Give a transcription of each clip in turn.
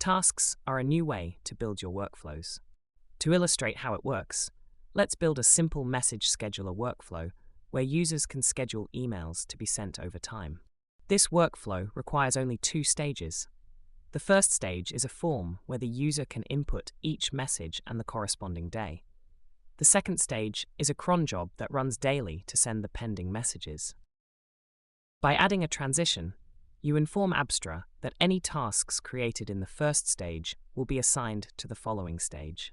Tasks are a new way to build your workflows. To illustrate how it works, let's build a simple message scheduler workflow where users can schedule emails to be sent over time. This workflow requires only 2 stages. The first stage is a form where the user can input each message and the corresponding day. The second stage is a cron job that runs daily to send the pending messages. By adding a transition, you inform Abstra that any tasks created in the first stage will be assigned to the following stage.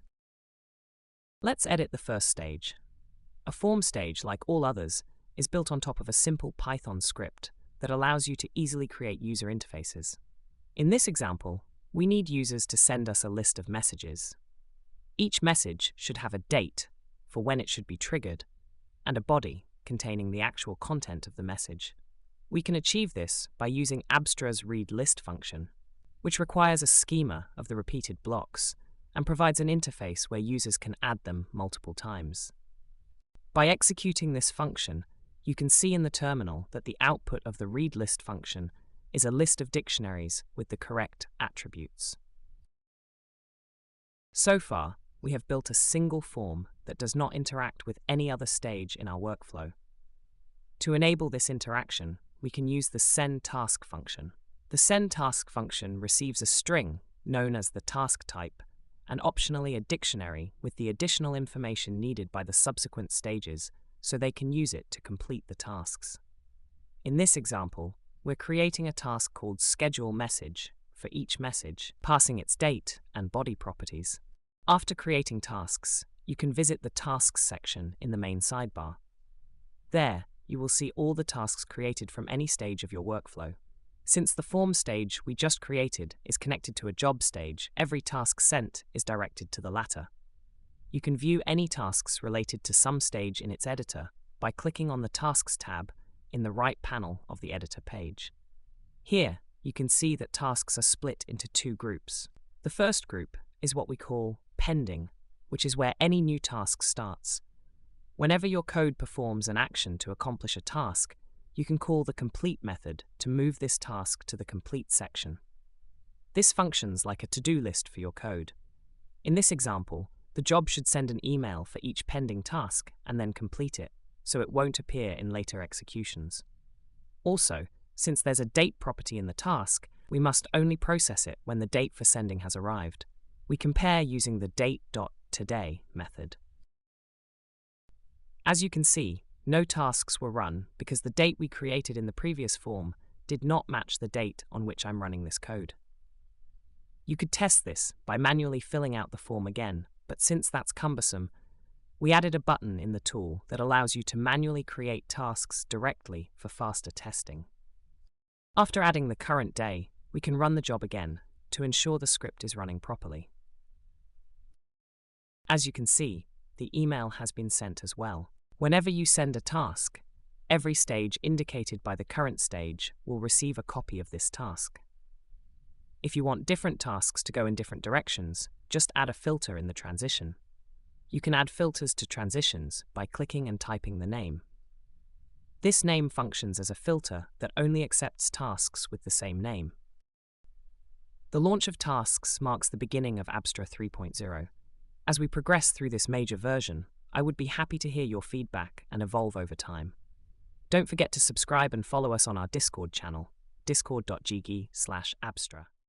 Let's edit the first stage. A form stage, like all others, is built on top of a simple Python script that allows you to easily create user interfaces. In this example, we need users to send us a list of messages. Each message should have a date for when it should be triggered and a body containing the actual content of the message. We can achieve this by using Abstra's readList function, which requires a schema of the repeated blocks and provides an interface where users can add them multiple times. By executing this function, you can see in the terminal that the output of the readList function is a list of dictionaries with the correct attributes. So far, we have built a single form that does not interact with any other stage in our workflow. To enable this interaction, we can use the sendTask function. The sendTask function receives a string, known as the task type, and optionally a dictionary with the additional information needed by the subsequent stages, so they can use it to complete the tasks. In this example, we're creating a task called Schedule Message for each message, passing its date and body properties. After creating tasks, you can visit the Tasks section in the main sidebar. There, you will see all the tasks created from any stage of your workflow. Since the form stage we just created is connected to a job stage, every task sent is directed to the latter. You can view any tasks related to some stage in its editor by clicking on the Tasks tab in the right panel of the editor page. Here, you can see that tasks are split into 2 groups. The first group is what we call pending, which is where any new task starts. Whenever your code performs an action to accomplish a task, you can call the complete method to move this task to the complete section. This functions like a to-do list for your code. In this example, the job should send an email for each pending task and then complete it, so it won't appear in later executions. Also, since there's a date property in the task, we must only process it when the date for sending has arrived. We compare using the date.today method. As you can see, no tasks were run because the date we created in the previous form did not match the date on which I'm running this code. You could test this by manually filling out the form again, but since that's cumbersome, we added a button in the tool that allows you to manually create tasks directly for faster testing. After adding the current day, we can run the job again to ensure the script is running properly. As you can see, the email has been sent as well. Whenever you send a task, every stage indicated by the current stage will receive a copy of this task. If you want different tasks to go in different directions, just add a filter in the transition. You can add filters to transitions by clicking and typing the name. This name functions as a filter that only accepts tasks with the same name. The launch of tasks marks the beginning of Abstra 3.0. As we progress through this major version, I would be happy to hear your feedback and evolve over time. Don't forget to subscribe and follow us on our Discord channel, discord.gg/Abstra.